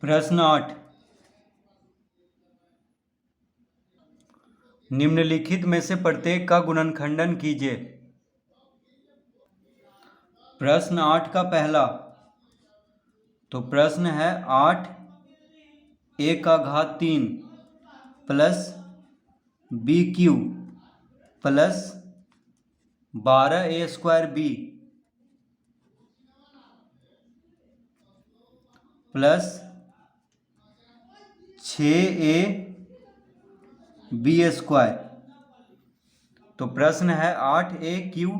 प्रश्न 8, निम्नलिखित में से प्रत्येक का गुणनखंडन कीजिए। प्रश्न 8 का पहला, तो प्रश्न है 8 a का घात 3 plus B cube plus 12a² b plus 6ab²। तो प्रश्न है 8a³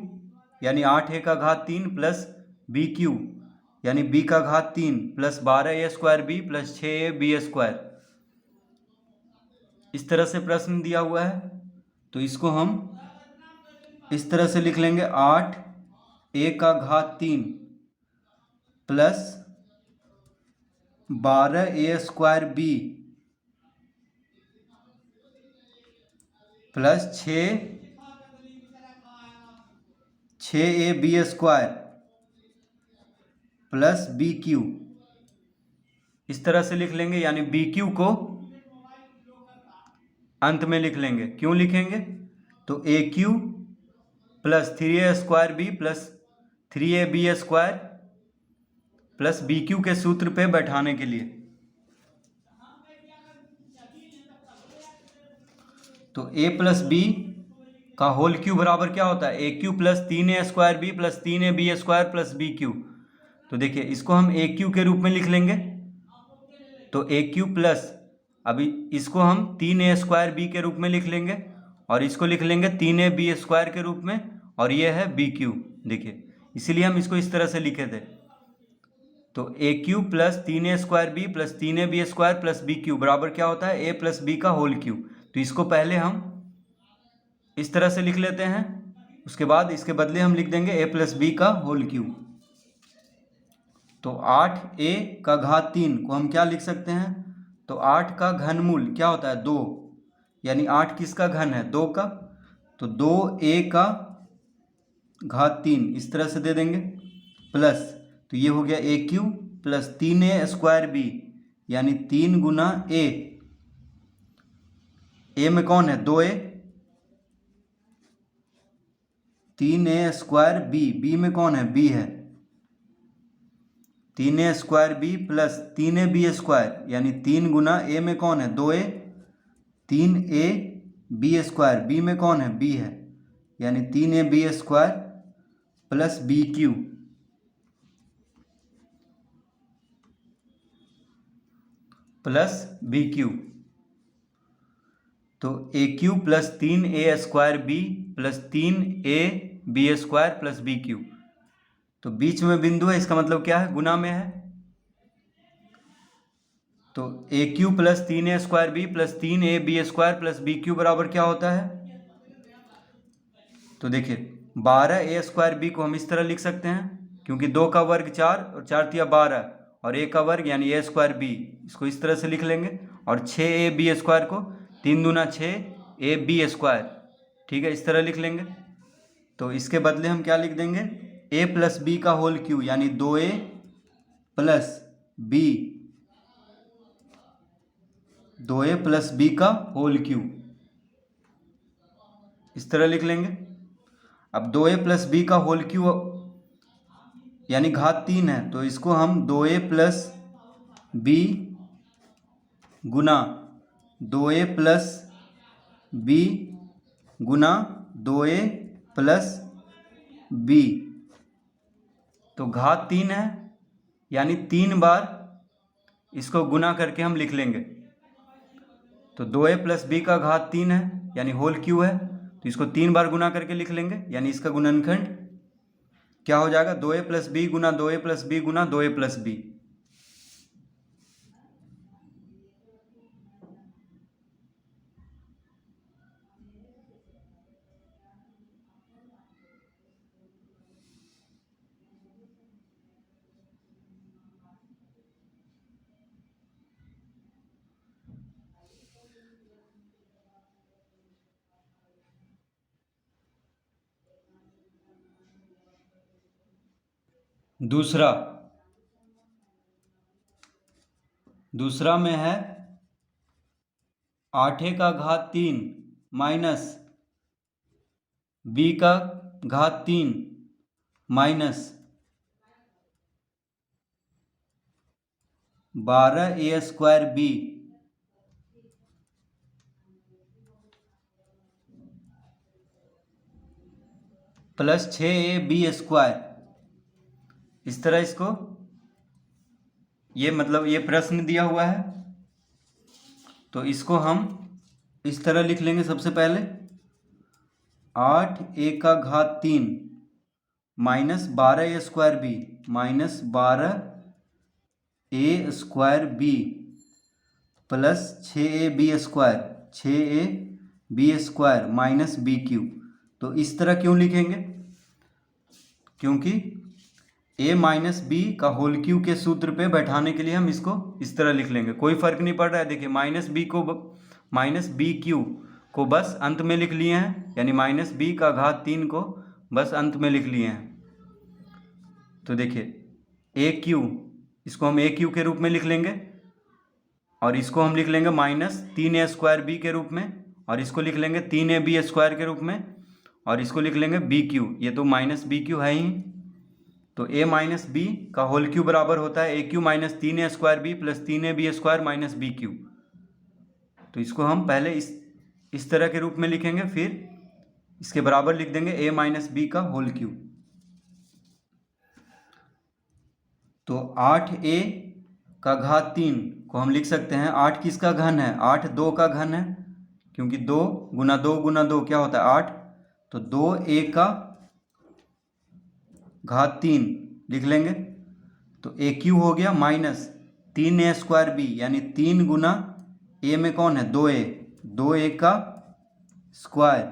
यानी 8a का घात 3 प्लस bq यानी b का घात 3 प्लस 12a² प्लस 6ab²। इस तरह से प्रश्न दिया हुआ है, तो इसको हम इस तरह से लिख लेंगे 8a का घात 3 plus 12a² b plus 6ab² plus B cube. इस तरह से लिख लेंगे, यानी बी क्यू को अंत में लिख लेंगे। क्यों लिखेंगे? तो A cube plus 3a² plus 3ab² plus B cube के सूत्र पे बैठाने के लिए। तो a प्लस बी का होल क्यू बराबर क्या होता है? A cube plus 3a² plus 3ab² plus B cube. तो देखिए, इसको हम ए क्यू के रूप में लिख लेंगे। तो ए क्यू प्लस, अभी इसको हम 3a² के रूप में लिख लेंगे और इसको लिख लेंगे 3ab² के रूप में, और ये है बी क्यू। देखिए, इसीलिए हम इसको इस तरह से लिखे थे। तो A cube plus 3a² plus 3ab² plus B cube बराबर क्या होता है? ए प्लस बी का होल क्यू। तो इसको पहले हम इस तरह से लिख लेते हैं, उसके बाद इसके बदले हम लिख देंगे ए प्लस बी का होल क्यू। तो 8a का घात 3 को हम क्या लिख सकते हैं? तो 8 का घनमूल क्या होता है? 2, यानी 8 किसका घन है? 2 का। तो 2a का घात 3 इस तरह से दे देंगे, प्लस, तो ये हो गया ए क्यू प्लस 3a² b यानी 3 गुना ए में कौन है? 2a, 3a² b में कौन है? b है। 3a² प्लस 3ab² यानी 3 गुना ए में कौन है? 2a, 3ab² b में कौन है? b है, यानी 3ab² plus B cube plus B cube. तो A cube plus 3a² b plus 3ab² plus B cube. तो बीच में बिंदु है, इसका मतलब क्या है? गुना में है। तो A cube plus 3a² b plus 3ab² plus B cube बराबर क्या होता है? तो देखिए, 12a² b को हम इस तरह लिख सकते हैं, क्योंकि 2 का वर्ग 4 और 4 तिया 12 और a का वर्ग यानी a² b, इसको इस तरह से लिख लेंगे। और 6ab² को 3 दूना 6ab², ठीक है, इस तरह लिख लेंगे। तो इसके बदले हम क्या लिख देंगे? a प्लस बी का होल क्यू यानी 2a plus b, 2a plus B का होल क्यू, इस तरह लिख लेंगे। अब 2a प्लस बी का होल क्यू यानी घात 3 है, तो इसको हम 2a प्लस बी गुना 2a प्लस बी गुना 2a प्लस बी, तो घात 3 है, यानी 3 बार इसको गुना करके हम लिख लेंगे। तो 2a प्लस बी का घात 3 है, यानी होल क्यू है, तो इसको 3 बार गुना करके लिख लेंगे, यानी इसका गुणनखंड क्या हो जाएगा? 2a प्लस बी गुना 2a प्लस बी गुना 2a प्लस बी। दूसरा, दूसरा में है 8 का घात 3 माइनस b का घात 3 minus 12a² b plus 6ab²। इस तरह इसको, ये मतलब ये प्रश्न दिया हुआ है तो इसको हम इस तरह लिख लेंगे। सबसे पहले 8a² minus 12a² minus 12a² plus 6ab² minus bq। तो इस तरह क्यों लिखेंगे? क्योंकि a माइनस बी का होल क्यू के सूत्र पे बैठाने के लिए हम इसको इस तरह लिख लेंगे। कोई फर्क नहीं पड़ रहा है। देखिए माइनस बी क्यू को बस अंत में लिख लिए हैं, यानी माइनस b का घात 3 को बस अंत में लिख लिए हैं। तो देखिए ए क्यू, इसको हम ए क्यू के रूप में लिख लेंगे और इसको हम लिख लेंगे माइनस 3a² b के रूप में, और इसको लिख लेंगे 3ab² के रूप में, और इसको लिख लेंगे बी क्यू। ये तो माइनस बी क्यू है ही। तो a माइनस बी का होल क्यू बराबर होता है a cube minus 3a² b plus 3ab² minus B cube. तो इसको हम पहले इस तरह के रूप में लिखेंगे, फिर इसके बराबर लिख देंगे a माइनस बी का होल क्यू। तो 8a⁴ को हम लिख सकते हैं, 8 किसका घन है? 8 2 का घन है, क्योंकि 2 गुना 2 गुना 2 क्या होता है? 8। तो 2a⁴ लिख लेंगे। तो ए क्यू हो गया माइनस 3a² b, यानी 3 गुना ए में कौन है? 2a, 2a²।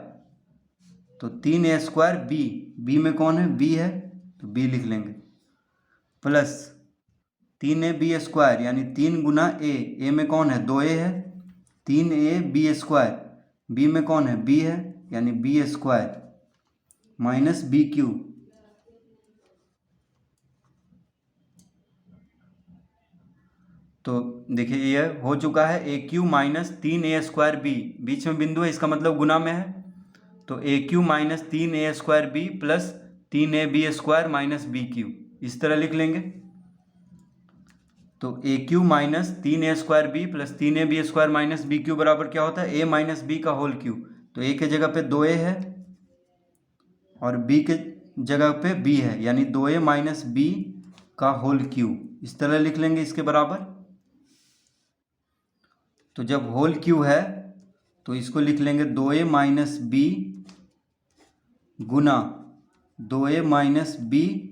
तो 3a² b में कौन है? b है, तो b लिख लेंगे, प्लस 3ab² यानी 3 गुना ए में कौन है? 2a है, 3ab² b में कौन है? b है, यानी b² माइनस बी क्यू। तो देखिए ये हो चुका है A cube minus 3a² b, बीच में बिंदु है, इसका मतलब गुना में है। तो A cube minus 3a² b plus 3ab² minus B cube, इस तरह लिख लेंगे। तो A cube minus 3a² b plus 3ab² minus B cube बराबर क्या होता है? a माइनस बी का होल क्यू। तो a के जगह पे 2a है और b के जगह पे b है, यानी 2a माइनस बी का होल क्यू, इस तरह लिख लेंगे इसके बराबर। तो जब होल क्यू है तो इसको लिख लेंगे 2a माइनस बी गुना 2a माइनस बी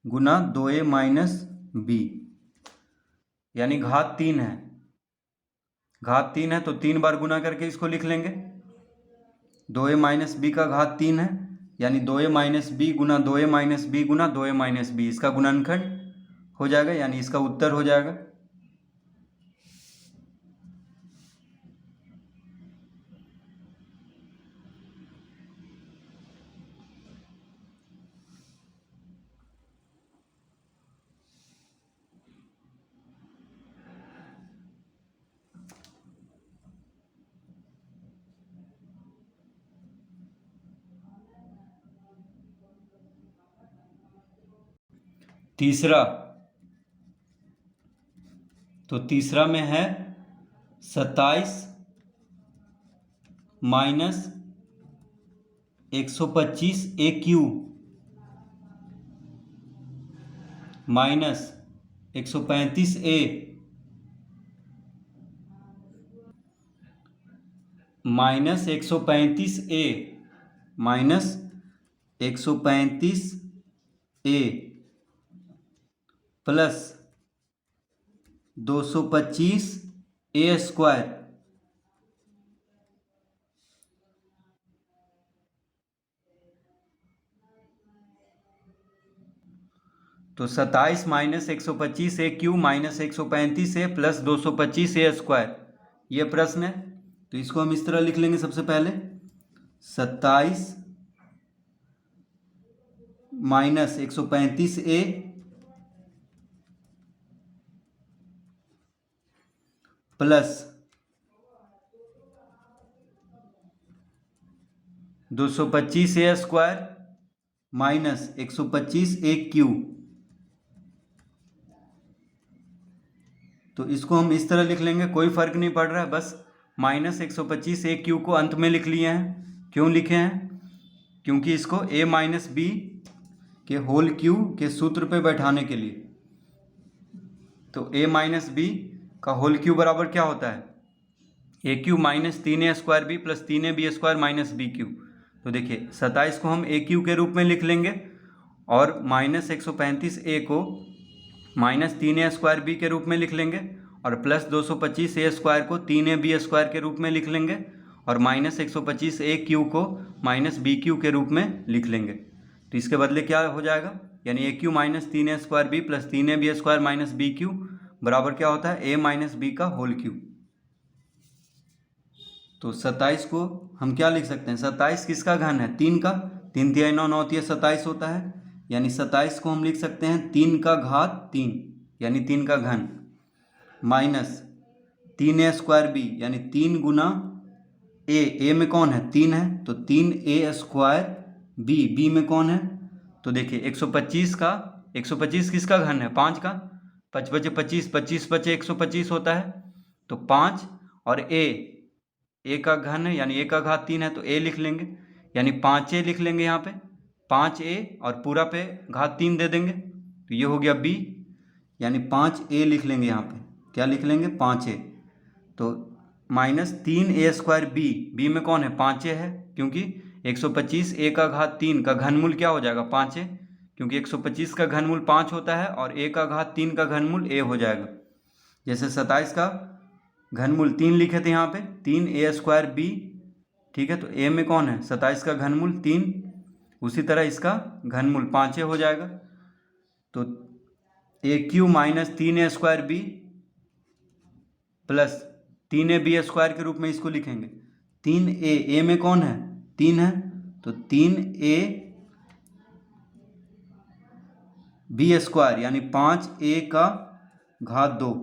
गुना 2a माइनस बी, यानी घात 3 है। घात 3 है तो 3 बार गुना करके इसको लिख लेंगे। 2a माइनस बी का घात 3 है, यानी 2a माइनस बी गुना 2a माइनस बी गुना 2a माइनस बी, इसका गुणनखंड हो जाएगा, यानी इसका उत्तर हो जाएगा। तीसरा, तो तीसरा में है 27 minus 125a³ minus 135a minus 135a minus 135a plus 225a²। तो 27 minus 125a³ minus 135a plus 225a², ये प्रश्न है। तो इसको हम इस तरह लिख लेंगे। सबसे पहले 27 माइनस 135a प्लस 225 ए स्क्वायर माइनस 125 ए क्यू। तो इसको हम इस तरह लिख लेंगे, कोई फर्क नहीं पड़ रहा है, बस माइनस 125 ए क्यू को अंत में लिख लिए हैं। क्यों लिखे हैं? क्योंकि इसको a माइनस बी के होल क्यू के सूत्र पे बैठाने के लिए। तो a माइनस बी का होल क्यू बराबर क्या होता है? A cube minus 3a square B plus 3ab square minus B cube. तो देखिए 27 को हम ए क्यू के रूप में लिख लेंगे और माइनस 135a को माइनस 3a स्क्वायर बी के रूप में लिख लेंगे और प्लस 225 ए स्क्वायर को 3ab स्क्वायर के रूप में लिख लेंगे और माइनस 125 ए क्यू को माइनस बी क्यू के रूप में लिख लेंगे। तो इसके बदले क्या हो जाएगा? यानी A cube minus 3a square B plus 3ab square minus B cube बराबर क्या होता है? a माइनस बी का होल क्यू। तो 27 को हम क्या लिख सकते हैं? 27 किसका घन है? 3 का। 3 तिया 9, 9 तिया 27 होता है। यानी 27 को हम लिख सकते हैं 3 का घात 3 यानी 3 का घन माइनस 3a स्क्वायर बी यानी 3 गुना ए में कौन है? 3 है, तो 3a स्क्वायर बी में कौन है? तो देखिए 125 किसका घन है? 5 का। 5 बचे 25, 25 बचे 125 होता है। तो 5 और ए का घन है यानी ए का घात 3 है, तो ए लिख लेंगे यानी 5a लिख लेंगे यहाँ पे 5a और पूरा पे घात 3 दे देंगे। तो ये हो गया b यानी 5a लिख लेंगे यहाँ पे। क्या लिख लेंगे? 5a। तो माइनस 3a स्क्वायर बी में कौन है? 5a है, क्योंकि 125 a का घात 3 का घनमूल क्या हो जाएगा? 5a, क्योंकि 125 का घनमूल 5 होता है और a का घात 3 का घनमूल a हो जाएगा। जैसे 27 का घनमूल 3 लिखे थे यहाँ पे 3a स्क्वायर बी, ठीक है। तो a में कौन है? 27 का घनमूल 3, उसी तरह इसका घनमूल 5a हो जाएगा। तो A cube minus 3a square B plus 3ab square के रूप में इसको लिखेंगे। 3a में कौन है? 3 है, तो 3a बी स्क्वायर यानी 5a का घात 2।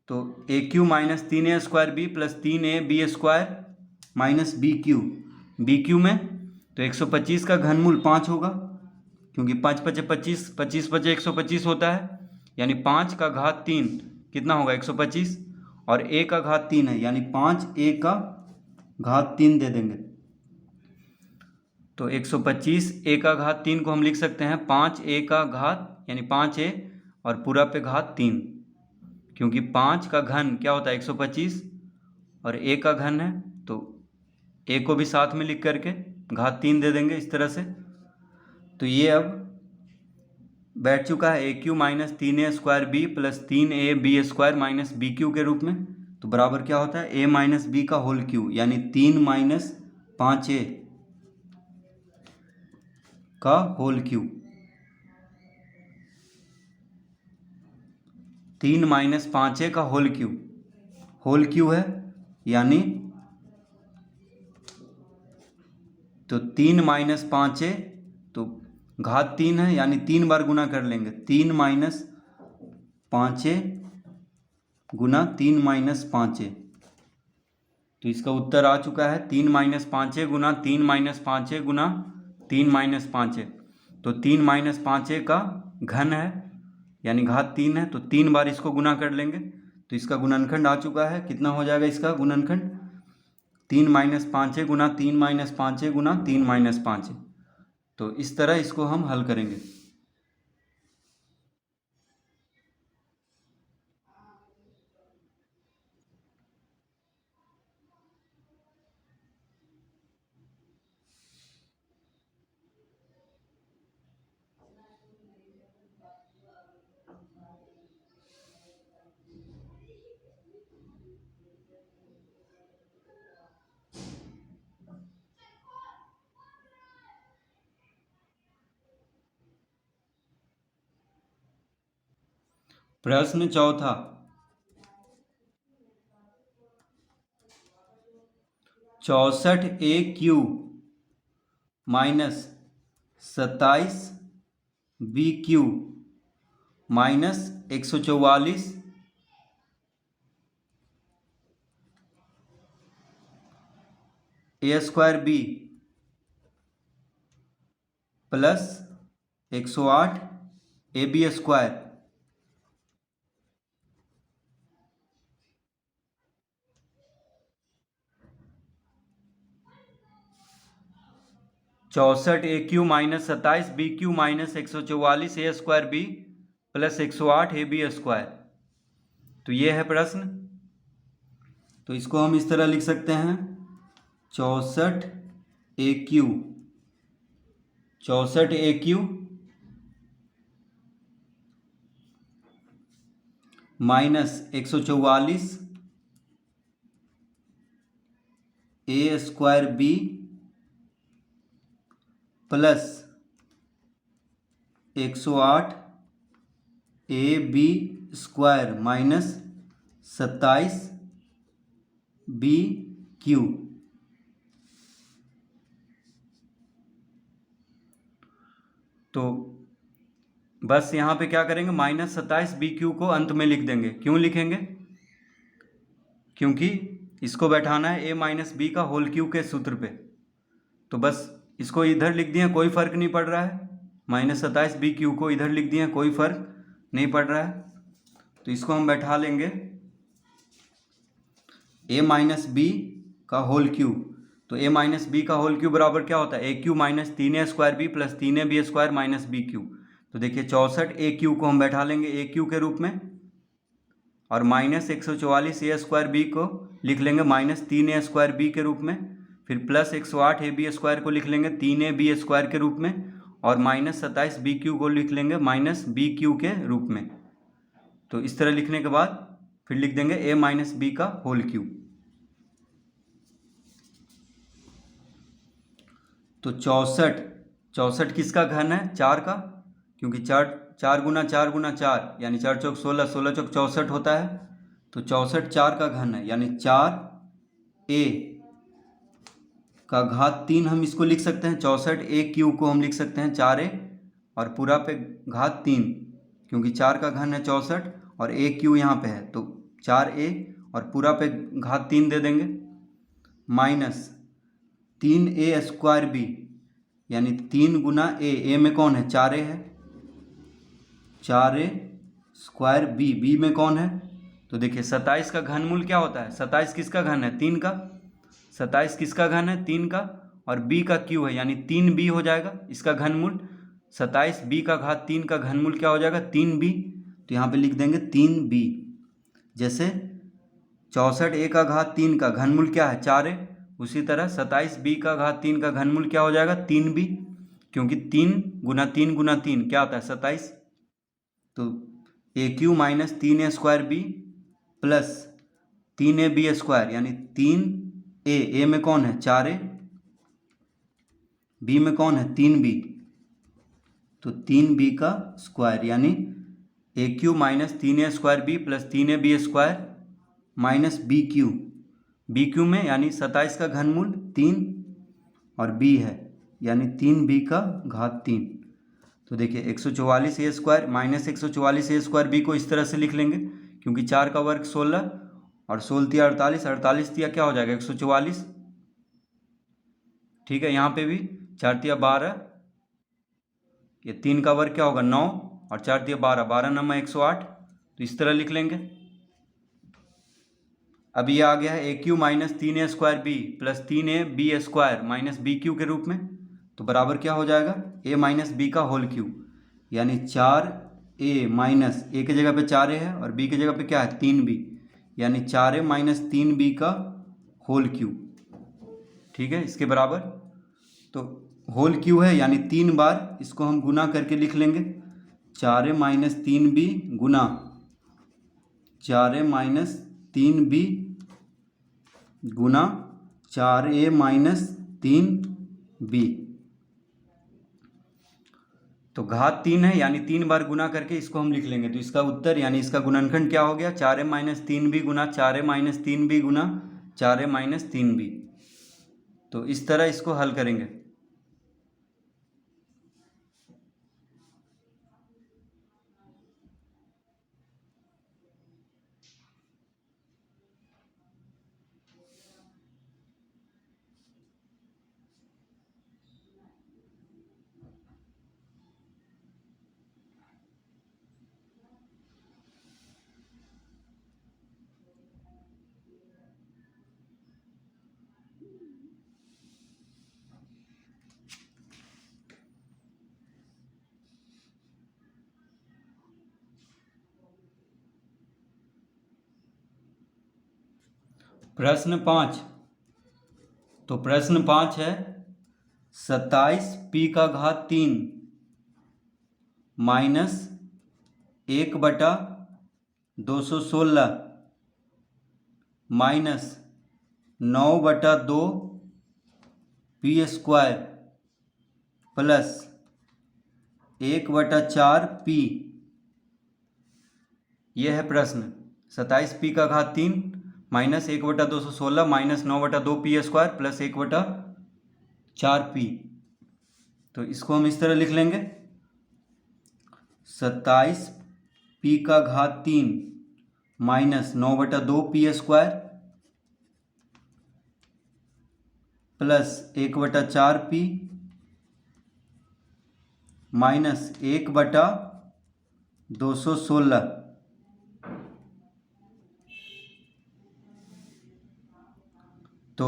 तो A cube minus 3a square B plus 3a B square minus B cube में तो 125 का घनमूल 5 होगा, क्योंकि 5 बचे 25, 25 बचे 125 होता है, यानी 5 का घात 3 कितना होगा? 125 और a का घात 3 है यानी 5a का घात 3 दे देंगे। तो 125 a का घात 3 को हम लिख सकते हैं 5a का घात यानी 5a और पूरा पे घात 3, क्योंकि 5 का घन क्या होता है? 125 और a का घन है, तो a को भी साथ में लिख करके घात 3 दे देंगे इस तरह से। तो ये अब बैठ चुका है A cube minus 3a square B plus 3a B square minus B cube के रूप में। तो बराबर क्या होता है? a माइनस बी का होल क्यू यानी 3 माइनस 5a का होल क्यू। 3 माइनस 5a का होल क्यू है, यानी तो 3 माइनस 5a तो घात 3 है यानी 3 बार गुना कर लेंगे। 3 माइनस 5a गुना 3 माइनस 5a, तो इसका उत्तर आ चुका है 3 माइनस 5a गुना 3 माइनस 5a गुना 3 माइनस 5a। तो 3 माइनस 5a का घन है यानी घात 3 है, तो 3 बार इसको गुना कर लेंगे। तो इसका गुणनखंड आ चुका है, कितना हो जाएगा इसका गुणनखंड? 3 माइनस 5a गुना 3 माइनस 5a गुना 3 माइनस 5a। तो इस तरह इसको हम हल करेंगे। प्रश्न चौथा, 64a cube minus 27b cube minus 144 A square B plus 108 A B square. चौंसठ A cube minus 27 B cube minus 144 A square B plus 108 A B square. तो ये है प्रश्न। तो इसको हम इस तरह लिख सकते हैं 64 A cube, 64 A cube minus 144 A square B plus 108 A B square minus 27 B cube. तो बस यहाँ पे क्या करेंगे, माइनस 27 बी क्यू को अंत में लिख देंगे। क्यों लिखेंगे? क्योंकि इसको बैठाना है ए माइनस बी का होल क्यू के सूत्र पे। तो बस इसको इधर लिख दिए, कोई फर्क नहीं पड़ रहा है। माइनस 27 बी क्यू को इधर लिख दिए, कोई फर्क नहीं पड़ रहा है। तो इसको हम बैठा लेंगे ए माइनस बी का होल क्यू। तो ए माइनस बी का होल क्यू बराबर क्या होता है, A cube minus 3 A square B plus 3 A B square minus B cube. तो देखिए 64 ए क्यू को हम बैठा लेंगे ए क्यू के रूप में, और माइनस 144 ए स्क्वायर बी को लिख लेंगे माइनस 3 ए स्क्वायर बी के रूप में। फिर प्लस 108 ए बी स्क्वायर को लिख लेंगे 3 ए बी स्क्वायर के रूप में, और माइनस 27 बी क्यू को लिख लेंगे माइनस बी क्यू के रूप में। तो इस तरह लिखने के बाद फिर लिख देंगे ए माइनस बी का होल क्यू। तो 64 किसका घन है, 4 का, क्योंकि 4 गुना 4 गुना 4 यानी 4 चौक 16, 16 चौक 64 होता है। तो 64 4 का घन है, यानी 4 ए का घात 3 हम इसको लिख सकते हैं। 64 ए क्यू को हम लिख सकते हैं 4 ए और पूरा पे घात 3, क्योंकि 4 का घन है 64 और ए क्यू यहाँ पे है, तो 4 ए और पूरा पे घात 3 दे देंगे, माइनस 3 ए स्क्वायर बी, यानी 3 गुना ए में कौन है, 4 ए है, 4 ए स्क्वायर बी में कौन है। तो देखिए 27 का घनमूल क्या होता है, 27 किसका घन है, 3 का। 27 किसका घन है, 3 का, और b का क्यू है, यानी 3b हो जाएगा इसका घनमूल। 27 b का घात 3 का घनमूल क्या हो जाएगा, 3b। तो यहाँ पे लिख देंगे 3b। जैसे 64 ए का घात 3 का घनमूल क्या है, 4 ए, उसी तरह 27 बी का घात 3 का घनमूल क्या हो जाएगा, 3b, क्योंकि 3 गुना 3 गुना 3 क्या होता है, 27। तो A cube minus 3 A square B plus 3 A B square, यानी 3 ए में कौन है, 4 ए, बी में कौन है, 3b, तो 3b का स्क्वायर, यानी A cube minus 3 A square B plus 3 A B square minus B cube में, यानी 27 का घनमूल 3 और b है, यानी 3b का घात 3। तो देखिए 144 A square minus 144 A square B को इस तरह से लिख लेंगे, क्योंकि 4 का वर्ग 16 और 16 तिया 48, 48 तिया क्या हो जाएगा, 144। ठीक है, यहाँ पे भी 4 तिया 12, ये 3 का वर्ग क्या होगा, 9, और 4 तिया 12, 12 नंबर 108। तो इस तरह लिख लेंगे। अब ये आ गया है A cube minus 3 A square B plus 3 A B square minus B cube के रूप में। तो बराबर क्या हो जाएगा, ए माइनस बी का होल क्यू, यानी 4 ए माइनस, ए की जगह पे 4 ए है और बी की जगह पे क्या है, 3b, यानी 4 ए माइनस 3b का होल क्यू। ठीक है, इसके बराबर। तो होल क्यू है, यानी 3 बार इसको हम गुना करके लिख लेंगे, 4 ए माइनस 3b गुना 4 ए माइनस 3b गुना 4 ए माइनस 3b। तो घात 3 है, यानी 3 बार गुना करके इसको हम लिख लेंगे। तो इसका उत्तर यानी इसका गुणनखंड क्या हो गया, 4 ए माइनस 3b गुना 4 ए माइनस 3b गुना 4 ए माइनस 3b। तो इस तरह इसको हल करेंगे। प्रश्न 5। तो प्रश्न 5 है 27p का घात 3 minus 1/216 minus 9/2p square plus 1/4p। यह है प्रश्न। 27p का घात 3 minus 1/216 minus 9/2p square plus 1/4p। तो इसको हम इस तरह लिख लेंगे 27p का घात 3 minus 9/2p square plus 1/4p minus 1/216। तो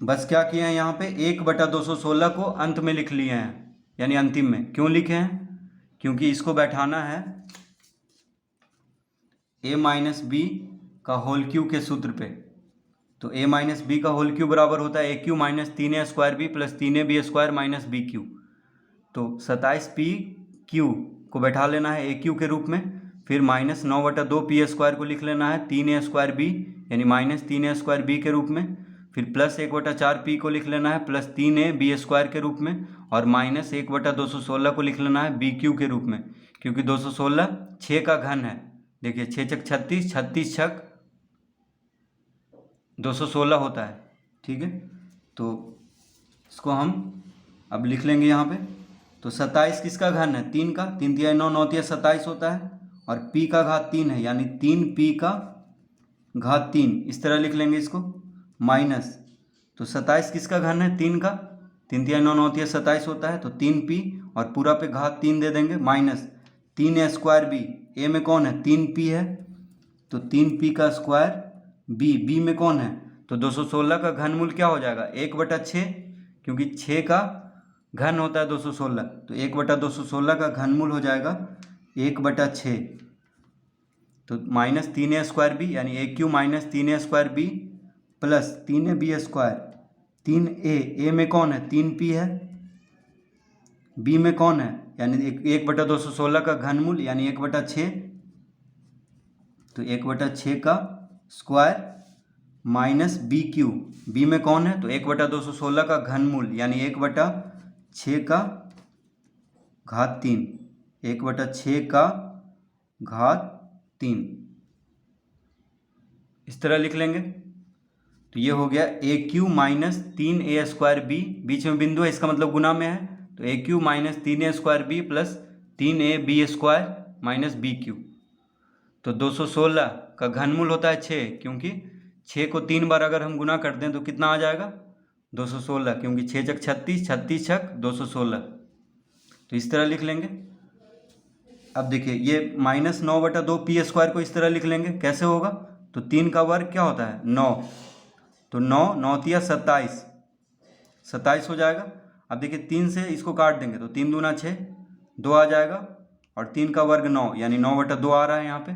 बस क्या किए हैं यहाँ पे 1/216 को अंत में लिख लिए हैं, यानी अंतिम में। क्यों लिखे हैं? क्योंकि इसको बैठाना है a माइनस बी का होल क्यूब के सूत्र पे। तो a माइनस बी का होल क्यूब बराबर होता है a cube minus 3a² b plus 3ab² minus B cube. तो 27p क्यू को बैठा लेना है a क्यू के रूप में, फिर माइनस 9/2p² को लिख लेना है 3a² b यानी माइनस 3a² b के रूप में, फिर प्लस 1/4p को लिख लेना है प्लस 3ab² के रूप में, और माइनस 1/216 को लिख लेना है बी क्यू के रूप में, क्योंकि 216 6 का घन है। देखिए 6 छक 36, 36 छक 216 होता है। ठीक है, तो इसको हम अब लिख लेंगे यहाँ पे। तो 27 किसका घन है? 3 का। 3 तिया 9, 9 तिया 27 होता है, और p का घात 3 है यानी 3p का घात 3। इस तरह लिख लेंगे इसको। माइनस, तो 27 किसका घन है? 3 का। 3 तिया 9, 9 तिया 27 होता है, तो 3p और पूरा पे घात 3 दे देंगे, माइनस 3a² b। a में कौन है? 3p है, तो 3p का स्क्वायर b में कौन है? तो 216 का घनमूल क्या हो जाएगा? 1/6, क्योंकि 6 का घन होता है 216, तो 1/216 का घनमूल हो जाएगा 1/6। तो माइनस 3a² b यानी a cube minus 3a² b plus 3ab²। 3a में कौन है? 3p है, b में कौन है? यानी 1/216 का घनमूल यानी 1/6, तो 1/6 का square minus B cube. B में कौन है? तो 1/216 का घनमूल यानी 1/6 का घात 3। 1/6 का घात 3 इस तरह लिख लेंगे। तो ये हो गया a cube minus 3a² b, बीच में बिंदु है, इसका मतलब गुना में है, तो a cube minus 3a² b plus 3ab² minus B cube. तो 216 का घनमूल होता है 6, क्योंकि 6 को 3 बार अगर हम गुना कर दें तो कितना आ जाएगा? 216, क्योंकि 6 छक 36, 36 छक 216। तो इस तरह लिख लेंगे। अब देखिए ये माइनस 9/2p² को इस तरह लिख लेंगे। कैसे होगा? तो 3 का वर्ग क्या होता है? 9, तो 9, 9 तिया 27, 27 हो जाएगा। अब देखिए 3 से इसको काट देंगे तो 3 दूना 6, 2 आ जाएगा, और 3 का वर्ग 9 यानी 9/2 आ रहा है यहाँ पे।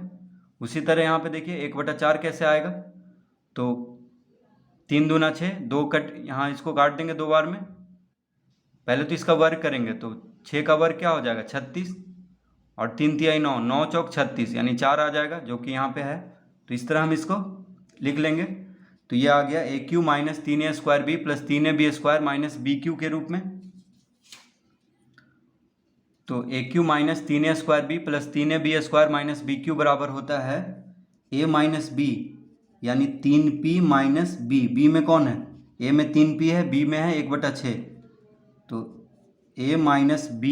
उसी तरह यहाँ पे देखिए 1/4 कैसे आएगा? तो 3 दूना 6, 2 कट, यहाँ इसको काट देंगे 2 बार में। पहले तो इसका वर्ग करेंगे, तो 6 का वर्ग क्या हो जाएगा? 36, और 3 तिया 9, 9 चौक 36 यानी 4 आ जाएगा, जो कि यहाँ पे है। तो इस तरह हम इसको लिख लेंगे। तो ये आ गया a cube minus 3a² b plus 3ab² minus B cube के रूप में। तो a cube minus 3a² b plus 3ab² minus B cube बराबर होता है a माइनस बी यानी 3p माइनस b। b में कौन है? a में 3p है, b में है 1/6, तो a माइनस b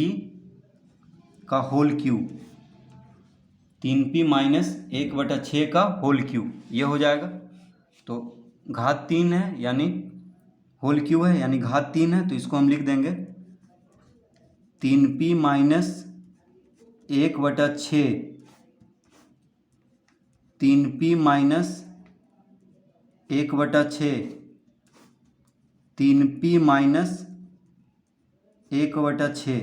का होल क्यूब, 3p माइनस 1/6 का होल क्यूब, ये हो जाएगा। तो घात 3 है यानी होल क्यूब है यानी घात 3 है, तो इसको हम लिख देंगे 3p minus 1/6, 3p minus 1/6, 3p minus 1/6।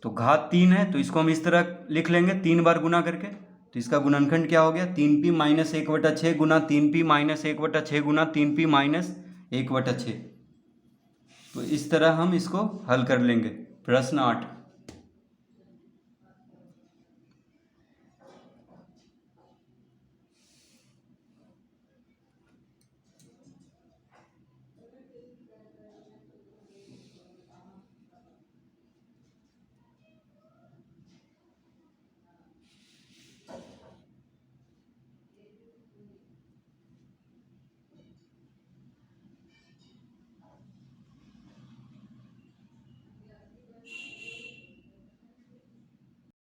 तो घात 3 है, तो इसको हम इस तरह लिख लेंगे 3 बार गुना करके। तो तो इसका गुणनखंड क्या हो गया, 3p माइनस 1/6 गुना 3p माइनस 1/6 गुना 3p माइनस 1/6। तो इस तरह हम इसको हल कर लेंगे। प्रश्न 8।